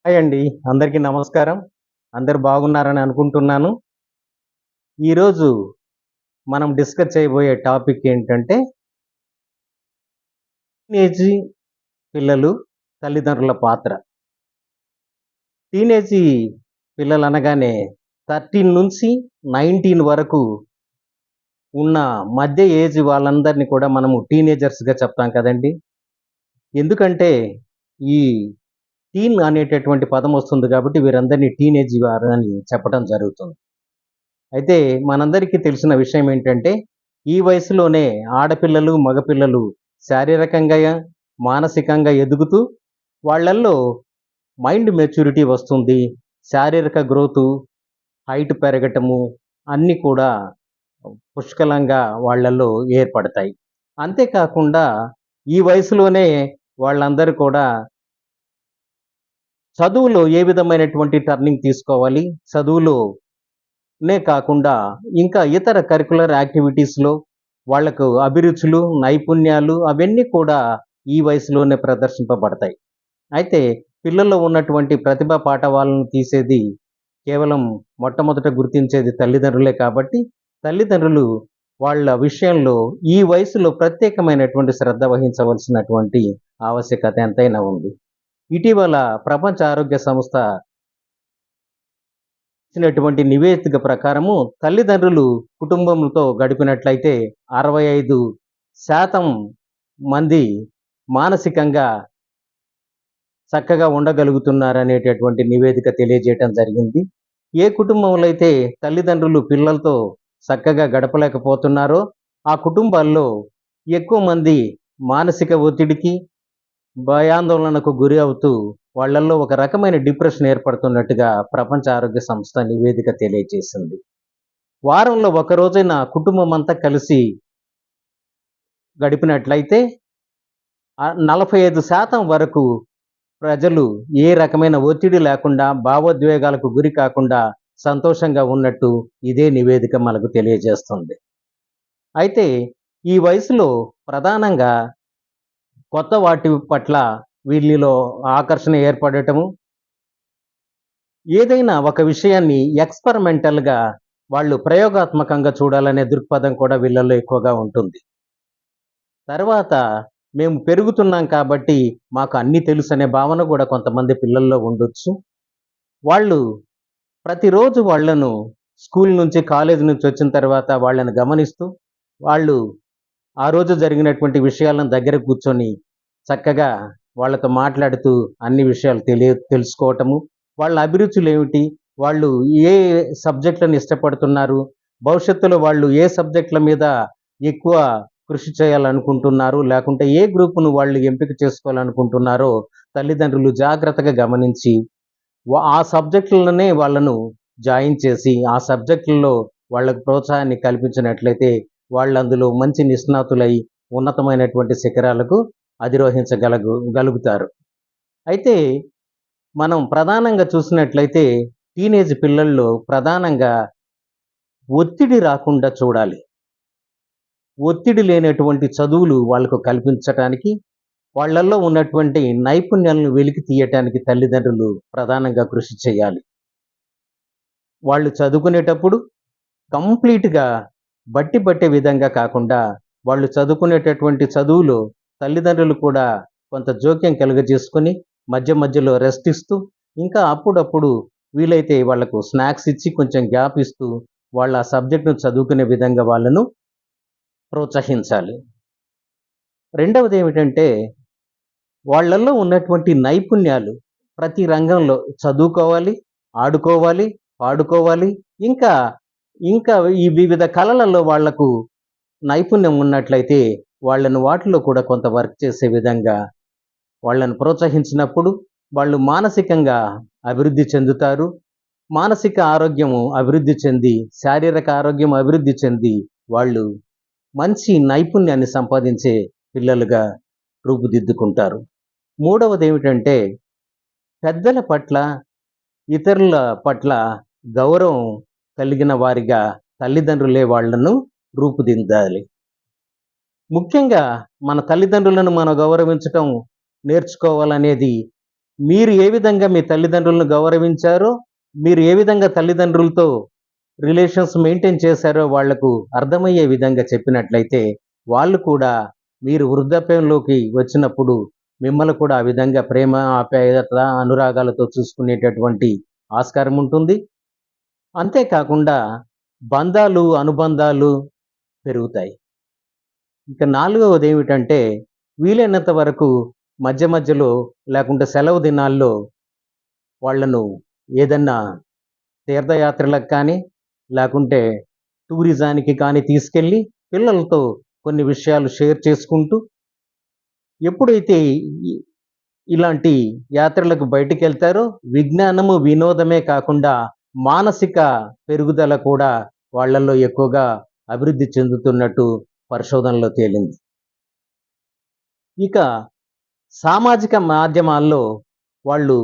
Hi అండి. అందరికీ నమస్కారం. అందరూ బాగున్నారని అనుకుంటున్నాను. ఈరోజు మనం డిస్కస్ చేయబోయే టాపిక్ ఏంటంటే, టీనేజీ పిల్లలు, తల్లిదండ్రుల పాత్ర. టీనేజీ పిల్లలనగానే 13-19 వరకు ఉన్న మధ్య ఏజ్ వాళ్ళందరినీ కూడా మనము టీనేజర్స్‌గా చెప్తాం కదండీ! ఎందుకంటే, ఈ టీన్ అనేటటువంటి పదం వస్తుంది కాబట్టి వీరందరినీ టీనేజీ వారు అని చెప్పడం జరుగుతుంది. అయితే మనందరికీ తెలిసిన విషయం ఏంటంటే, ఈ వయసులోనే ఆడపిల్లలు, మగపిల్లలు శారీరకంగా, మానసికంగా ఎదుగుతూ వాళ్ళల్లో మైండ్ మెచ్యూరిటీ వస్తుంది. శారీరక గ్రోతు, హైట్ పెరగటము అన్నీ కూడా పుష్కలంగా వాళ్ళల్లో ఏర్పడతాయి. అంతేకాకుండా ఈ వయసులోనే వాళ్ళందరూ కూడా చదువులో ఏ విధమైనటువంటి టర్నింగ్ తీసుకోవాలి, చదువులోనే కాకుండా ఇంకా ఇతర కరిక్యులర్ యాక్టివిటీస్‌లో వాళ్ళకు అభిరుచులు, నైపుణ్యాలు అవన్నీ కూడా ఈ వయసులోనే ప్రదర్శింపబడతాయి. అయితే పిల్లల్లో ఉన్నటువంటి ప్రతిభా పాటవాలను తీసేది కేవలం మొట్టమొదట గుర్తించేది తల్లిదండ్రులే కాబట్టి, తల్లిదండ్రులు వాళ్ళ విషయంలో ఈ వయసులో ప్రత్యేకమైనటువంటి శ్రద్ధ వహించవలసినటువంటి ఆవశ్యకత ఎంతైనా ఉంది. ఇటీవల ప్రపంచ ఆరోగ్య సంస్థ ఇచ్చినటువంటి నివేదిక ప్రకారము తల్లిదండ్రులు కుటుంబంతో గడిపినట్లయితే 65% మంది మానసికంగా చక్కగా ఉండగలుగుతున్నారనేటటువంటి నివేదిక తెలియజేయటం జరిగింది. ఏ కుటుంబంలో అయితే తల్లిదండ్రులు పిల్లలతో చక్కగా గడపలేకపోతున్నారో, ఆ కుటుంబాల్లో ఎక్కువ మంది మానసిక ఒత్తిడికి, భయాందోళనకు గురి అవుతూ వాళ్ళల్లో ఒక రకమైన డిప్రెషన్ ఏర్పడుతున్నట్టుగా ప్రపంచ ఆరోగ్య సంస్థ నివేదిక తెలియజేసింది. వారంలో ఒక రోజైనా కుటుంబమంతా కలిసి గడిపినట్లయితే 45% వరకు ప్రజలు ఏ రకమైన ఒత్తిడి లేకుండా, భావోద్వేగాలకు గురి కాకుండా సంతోషంగా ఉన్నట్టు ఇదే నివేదిక మనకు తెలియజేస్తుంది. అయితే ఈ వయసులో ప్రధానంగా కొత్త వాటి పట్ల వీళ్ళలో ఆకర్షణ ఏర్పడటము, ఏదైనా ఒక విషయాన్ని ఎక్స్‌పెరిమెంటల్‌గా వాళ్ళు ప్రయోగాత్మకంగా చూడాలనే దృక్పథం కూడా వీళ్ళలో ఎక్కువగా ఉంటుంది. తర్వాత మేము పెరుగుతున్నాం కాబట్టి మాకు అన్నీ తెలుసనే భావన గూడా కొంతమంది పిల్లల్లో ఉండొచ్చు. వాళ్ళు ప్రతిరోజు వాళ్ళను స్కూల్ నుంచి, కాలేజీ నుంచి వచ్చిన తర్వాత వాళ్ళని గమనిస్తూ, వాళ్ళు ఆ రోజు జరిగినటువంటి విషయాలను దగ్గర కూర్చొని చక్కగా వాళ్ళతో మాట్లాడుతూ అన్ని విషయాలు తెలుసుకోవటము. వాళ్ళ అభిరుచులేమిటి? వాళ్ళు ఏ సబ్జెక్ట్‌లను ఇష్టపడుతున్నారు? భవిష్యత్తులో వాళ్ళు ఏ సబ్జెక్ట్‌ల మీద ఎక్కువ కృషి చేయాలనుకుంటున్నారు? లేకుంటే ఏ గ్రూప్‌ను వాళ్ళు ఎంపిక చేసుకోవాలనుకుంటున్నారో తల్లిదండ్రులు జాగ్రత్తగా గమనించి, ఆ సబ్జెక్టులనే వాళ్ళను జాయిన్ చేసి, ఆ సబ్జెక్టుల్లో వాళ్ళకి ప్రోత్సాహాన్ని కల్పించినట్లయితే వాళ్ళందులో మంచి నిష్ణాతులై ఉన్నతమైనటువంటి శిఖరాలకు గలుగుతారు. అయితే మనం ప్రధానంగా చూసినట్లయితే టీనేజ్ పిల్లల్లో ప్రధానంగా ఒత్తిడి రాకుండా చూడాలి. ఒత్తిడి లేనటువంటి చదువులు వాళ్ళకు కల్పించటానికి, వాళ్ళల్లో ఉన్నటువంటి నైపుణ్యాలను వెలికి తీయటానికి తల్లిదండ్రులు ప్రధానంగా కృషి చేయాలి. వాళ్ళు చదువుకునేటప్పుడు కంప్లీట్‌గా బట్టి పట్టే విధంగా కాకుండా, వాళ్ళు చదువుకునేటటువంటి చదువులో తల్లిదండ్రులు కూడా కొంత జోక్యం కలుగజేసుకొని, మధ్య మధ్యలో రెస్ట్ ఇస్తూ, ఇంకా అప్పుడప్పుడు వీలైతే వాళ్లకు స్నాక్స్ ఇచ్చి కొంచెం గ్యాప్ ఇస్తూ, వాళ్ళ ఆ సబ్జెక్ట్‌ను చదువుకునే విధంగా వాళ్ళను ప్రోత్సహించాలి. రెండవదేమిటంటే, వాళ్ళల్లో ఉన్నటువంటి నైపుణ్యాలు ప్రతి రంగంలో చదువుకోవాలి, ఆడుకోవాలి, పాడుకోవాలి. ఇంకా, ఇంకా ఈ వివిధ కళలలో వాళ్లకు నైపుణ్యం ఉన్నట్లయితే, వాళ్ళను వాటిలో కూడా కొంత వర్క్ చేసే విధంగా వాళ్ళను ప్రోత్సహించినప్పుడు, వాళ్ళు మానసికంగా అభివృద్ధి చెందుతారు. మానసిక ఆరోగ్యము అభివృద్ధి చెంది, శారీరక ఆరోగ్యం అభివృద్ధి చెంది, వాళ్ళు మంచి నైపుణ్యాన్ని సంపాదించే పిల్లలుగా రూపుదిద్దుకుంటారు. మూడవదేమిటంటే, పెద్దల పట్ల, ఇతరుల పట్ల గౌరవం కలిగిన వారిగా తల్లిదండ్రులే వాళ్ళను రూపుదిద్దాలి. ముఖ్యంగా మన తల్లిదండ్రులను మనం గౌరవించటం నేర్చుకోవాలనేది మీరు ఏ విధంగా మీ తల్లిదండ్రులను గౌరవించారో, మీరు ఏ విధంగా తల్లిదండ్రులతో రిలేషన్స్ మెయింటైన్ చేశారో వాళ్లకు అర్థమయ్యే విధంగా చెప్పినట్లయితే, వాళ్ళు కూడా మీరు వృద్ధాప్యంలోకి వచ్చినప్పుడు మిమ్మల్ని కూడా ఆ విధంగా ప్రేమ, ఆప్యాయత, అనురాగాలతో చూసుకునేటటువంటి ఆస్కారం ఉంటుంది. అంతేకాకుండా బంధాలు, అనుబంధాలు పెరుగుతాయి. ఇక నాలుగవదేమిటంటే, వీలైనంత వరకు మధ్య మధ్యలో లేకుంటే సెలవు దినాల్లో వాళ్ళను ఏదన్నా తీర్థయాత్రలకు కానీ, లేకుంటే టూరిజానికి కానీ తీసుకెళ్ళి పిల్లలతో కొన్ని విషయాలు షేర్ చేసుకుంటూ, ఎప్పుడైతే ఇ ఇలాంటి యాత్రలకు బయటికెళ్తారో విజ్ఞానము, వినోదమే కాకుండా మానసిక పెరుగుదల కూడా వాళ్ళల్లో ఎక్కువగా అభివృద్ధి చెందుతున్నట్టు పరిశోధనలో తేలింది. ఇక సామాజిక మాధ్యమాల్లో వాళ్ళు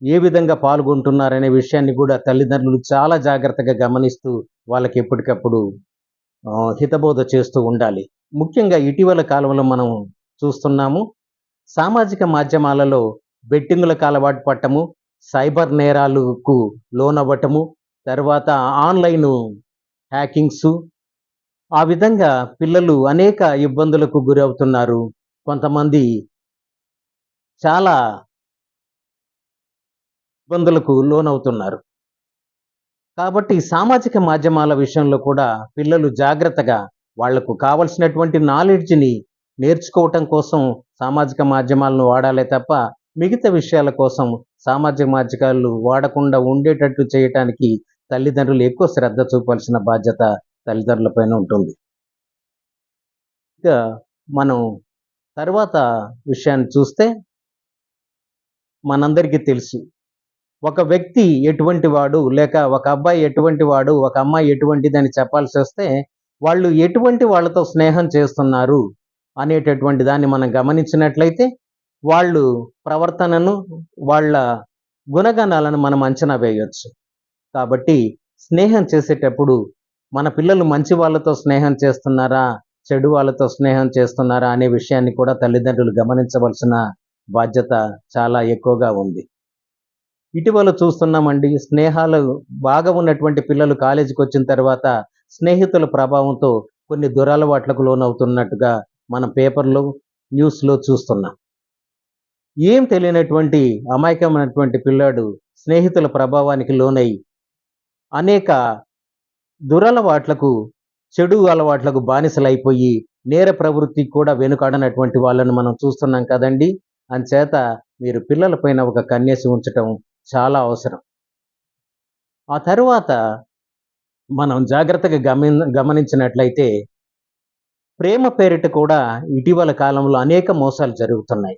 ఏ విధంగా పాల్గొంటున్నారనే విషయాన్ని కూడా తల్లిదండ్రులు చాలా జాగ్రత్తగా గమనిస్తూ వాళ్ళకి ఎప్పటికప్పుడు హితబోధ చేస్తూ ఉండాలి. ముఖ్యంగా ఇటీవల కాలంలో మనం చూస్తున్నాము. సామాజిక మాధ్యమాలలో బెట్టింగులకు అలవాటు పడటము, సైబర్ నేరాలకు లోనవ్వటము, తర్వాత ఆన్‌లైను హ్యాకింగ్సు, ఆ విధంగా పిల్లలు అనేక ఇబ్బందులకు గురవుతున్నారు. కొంతమంది చాలా ఇబ్బందులకు లోనవుతున్నారు. కాబట్టి సామాజిక మాధ్యమాల విషయంలో కూడా పిల్లలు జాగ్రత్తగా వాళ్లకు కావలసినటువంటి నాలెడ్జ్‌ని నేర్చుకోవటం కోసం సామాజిక మాధ్యమాలను వాడాలే తప్ప, మిగతా విషయాల కోసం సామాజిక మాధ్యమాలు వాడకుండా ఉండేటట్టు చేయటానికి తల్లిదండ్రులు ఎక్కువ శ్రద్ధ చూపాల్సిన బాధ్యత తల్లిదండ్రులపైన ఉంటుంది. ఇక మనం తర్వాత విషయాన్ని చూస్తే, మనందరికీ తెలుసు. ఒక వ్యక్తి ఎటువంటి వాడు, లేక ఒక అబ్బాయి ఎటువంటి వాడు, ఒక అమ్మాయి ఎటువంటిదని చెప్పాల్సొస్తే, వాళ్ళు ఎటువంటి వాళ్ళతో స్నేహం చేస్తున్నారు అనేటటువంటి దాన్ని మనం గమనించినట్లయితే, వాళ్ళు ప్రవర్తనను, వాళ్ళ గుణగణాలను మనం అంచనా వేయొచ్చు. కాబట్టి స్నేహం చేసేటప్పుడు మన పిల్లలు మంచి వాళ్ళతో స్నేహం చేస్తున్నారా, చెడు వాళ్ళతో స్నేహం చేస్తున్నారా అనే విషయాన్ని కూడా తల్లిదండ్రులు గమనించవలసిన బాధ్యత చాలా ఎక్కువగా ఉంది. ఇటీవల చూస్తున్నామండి, స్నేహాలు బాగా ఉన్నటువంటి పిల్లలు కాలేజీకొచ్చిన తర్వాత స్నేహితుల ప్రభావంతో కొన్ని దురలవాట్లకు లోనవుతున్నట్టుగా మనం పేపర్‌లో, న్యూస్‌లో చూస్తున్నాం. ఏం తెలియనటువంటి అమాయకమైనటువంటి పిల్లాడు స్నేహితుల ప్రభావానికి లోనై అనేక దురలవాట్లకు, చెడు అలవాట్లకు బానిసలైపోయి నేర ప్రవృత్తికి కూడా వెనుకాడనటువంటి వాళ్ళను మనం చూస్తున్నాం కదండీ! అంచేత మీరు పిల్లల పైన ఒక కన్నేసి ఉంచటం చాలా అవసరం. ఆ తరువాత మనం జాగ్రత్తగా గమనించినట్లయితే, ప్రేమ పేరిట కూడా ఇటీవల కాలంలో అనేక మోసాలు జరుగుతున్నాయి.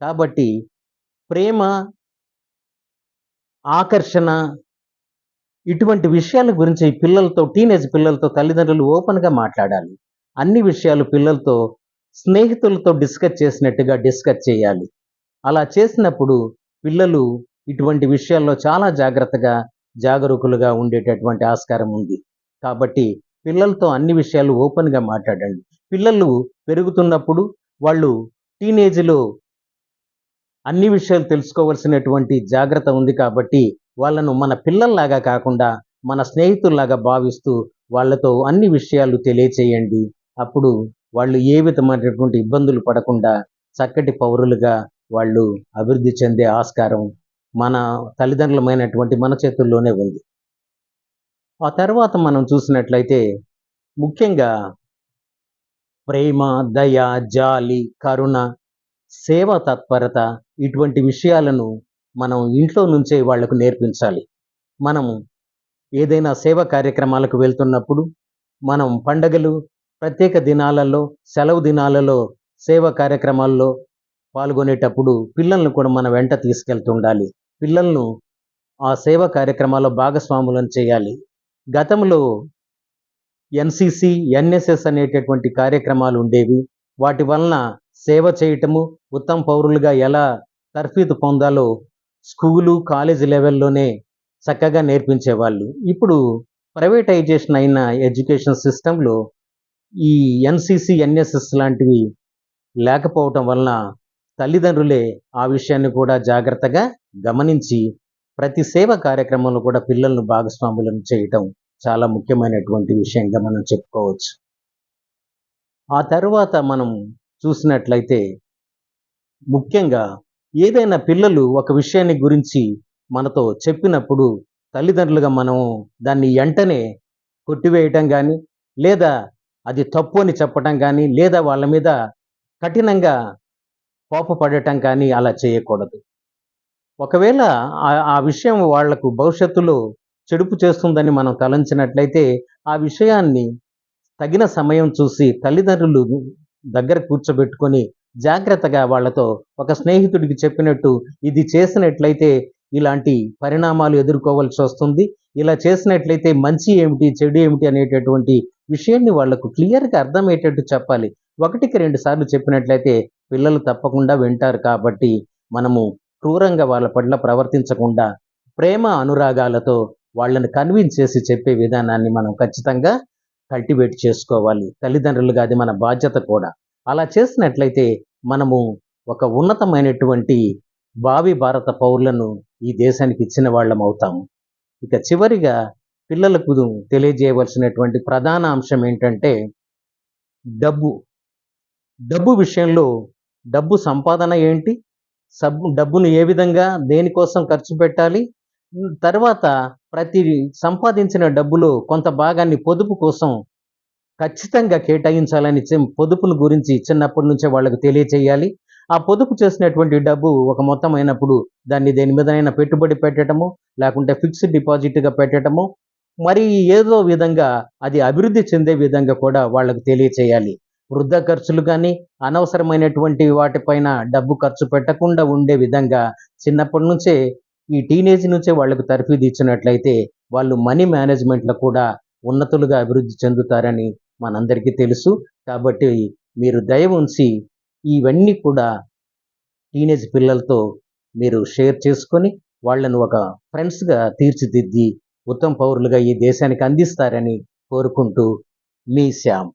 కాబట్టి ప్రేమ, ఆకర్షణ ఇటువంటి విషయాల గురించి టీనేజ్ పిల్లలతో తల్లిదండ్రులు ఓపెన్‌గా మాట్లాడాలి. అన్ని విషయాలు పిల్లలతో, స్నేహితులతో డిస్కస్ చేసినట్టుగా డిస్కస్ చేయాలి. అలా చేసినప్పుడు పిల్లలు ఇటువంటి విషయాల్లో చాలా జాగ్రత్తగా, జాగరూకులుగా ఉండేటటువంటి ఆస్కారం ఉంది. కాబట్టి పిల్లలతో అన్ని విషయాలు ఓపెన్‌గా మాట్లాడండి. పిల్లలు పెరుగుతున్నప్పుడు వాళ్ళు టీనేజ్‌లో అన్ని విషయాలు తెలుసుకోవాల్సినటువంటి జాగ్రత్త ఉంది కాబట్టి, వాళ్ళను మన పిల్లల్లాగా కాకుండా, మన స్నేహితుల్లాగా భావిస్తూ వాళ్ళతో అన్ని విషయాలు తెలియచేయండి. అప్పుడు వాళ్ళు ఏ విధమైనటువంటి ఇబ్బందులు పడకుండా చక్కటి పౌరులుగా వాళ్ళు అభివృద్ధి చెందే ఆస్కారం మన తల్లిదండ్రులమైనటువంటి మన చేతుల్లోనే ఉంది. ఆ తర్వాత మనం చూసినట్లయితే ముఖ్యంగా ప్రేమ, దయ, జాలి, కరుణ, సేవా తత్పరత ఇటువంటి విషయాలను మనం ఇంట్లో నుంచే వాళ్లకు నేర్పించాలి. మనం ఏదైనా సేవా కార్యక్రమాలకు వెళ్తున్నప్పుడు, మనం పండగలు, ప్రత్యేక దినాలలో, సెలవు దినాలలో సేవా కార్యక్రమాల్లో పాల్గొనేటప్పుడు పిల్లలను కూడా మన వెంట తీసుకెళ్తుండాలి. పిల్లలను ఆ సేవా కార్యక్రమాల్లో భాగస్వాములను చేయాలి. గతంలో ఎన్‌సీసీ, ఎన్‌ఎస్‌ఎస్ అనేటటువంటి కార్యక్రమాలు ఉండేవి. వాటి వలన సేవ చేయటము, ఉత్తమ పౌరులుగా ఎలా తర్ఫీదు పొందాలో స్కూలు, కాలేజీ లెవెల్‌లోనే చక్కగా నేర్పించేవాళ్ళు. ఇప్పుడు ప్రైవేటైజేషన్ అయిన ఎడ్యుకేషన్ సిస్టమ్‌లో ఈ ఎన్‌సీసీ, ఎన్‌ఎస్‌ఎస్ లాంటివి లేకపోవటం వలన తల్లిదండ్రులే ఆ విషయాన్ని కూడా జాగ్రత్తగా గమనించి ప్రతి సేవ కార్యక్రమంలో కూడా పిల్లలను భాగస్వాములను చేయటం చాలా ముఖ్యమైనటువంటి విషయంగా మనం చెప్పుకోవచ్చు. ఆ తరువాత మనం చూసినట్లయితే ముఖ్యంగా ఏదైనా పిల్లలు ఒక విషయాన్ని గురించి మనతో చెప్పినప్పుడు తల్లిదండ్రులుగా మనం దాన్ని వెంటనే కొట్టివేయటం గాని, లేదా అది తప్పు అని చెప్పటం గాని, లేదా వాళ్ళ మీద కఠినంగా కోపపడటం కానీ అలా చేయకూడదు. ఒకవేళ ఆ విషయం వాళ్లకు భవిష్యత్తులో చెడుపు చేస్తుందని మనం తలంచినట్లయితే, ఆ విషయాన్ని తగిన సమయం చూసి తల్లిదండ్రులు దగ్గర కూర్చోబెట్టుకొని జాగ్రత్తగా వాళ్ళతో ఒక స్నేహితుడికి చెప్పినట్టు ఇది చేసినట్లయితే ఇలాంటి పరిణామాలు ఎదుర్కోవాల్సి వస్తుంది. ఇలా చేసినట్లయితే మంచి ఏమిటి, చెడు ఏమిటి అనేటటువంటి విషయాన్ని వాళ్లకు క్లియర్‌గా అర్థమయ్యేటట్టు చెప్పాలి. ఒకటికి 2 సార్లు చెప్పినట్లయితే పిల్లలు తప్పకుండా వింటారు కాబట్టి మనము క్రూరంగా వాళ్ళ పట్ల ప్రవర్తించకుండా ప్రేమ అనురాగాలతో వాళ్ళని కన్విన్స్ చేసి చెప్పే విధానాన్ని మనం ఖచ్చితంగా కల్టివేట్ చేసుకోవాలి. తల్లిదండ్రులుగా అది మన బాధ్యత కూడా. అలా చేసినట్లయితే మనము ఒక ఉన్నతమైనటువంటి భావి భారత పౌరులను ఈ దేశానికి ఇచ్చిన వాళ్ళం అవుతాము. ఇక చివరిగా పిల్లలకు తెలియజేయవలసినటువంటి ప్రధాన అంశం ఏంటంటే డబ్బు. డబ్బు విషయంలో డబ్బు సంపాదన ఏంటి? డబ్బును ఏ విధంగా దేనికోసం ఖర్చు పెట్టాలి? తర్వాత ప్రతి సంపాదించిన డబ్బులో కొంత భాగాన్ని పొదుపు కోసం ఖచ్చితంగా కేటాయించాలని పొదుపుల గురించి చిన్నప్పటి నుంచే వాళ్ళకు తెలియచేయాలి. ఆ పొదుపు చేసినటువంటి డబ్బు ఒక మొత్తం అయినప్పుడు దాన్ని దేని మీదనైనా పెట్టుబడి పెట్టడము, లేకుంటే ఫిక్స్డ్ డిపాజిట్‌గా పెట్టడము, మరి ఏదో విధంగా అది అభివృద్ధి చెందే విధంగా కూడా వాళ్ళకు తెలియచేయాలి. వృధా ఖర్చులు గానీ, అనవసరమైనటువంటి వాటిపైన డబ్బు ఖర్చు పెట్టకుండా ఉండే విధంగా చిన్నప్పటి నుంచే ఈ టీనేజ్ నుంచే వాళ్ళకు తర్ఫీదు ఇచ్చినట్లయితే వాళ్ళు మనీ మేనేజ్‌మెంట్‌లో కూడా ఉన్నతులుగా అభివృద్ధి చెందుతారని మనందరికీ తెలుసు. కాబట్టి మీరు దయ ఉంచి ఇవన్నీ కూడా టీనేజ్ పిల్లలతో మీరు షేర్ చేసుకొని వాళ్ళను ఒక ఫ్రెండ్స్‌గా తీర్చిదిద్ది ఉత్తమ పౌరులుగా ఈ దేశానికి అందిస్తారని కోరుకుంటూ మీ శ్యామ్.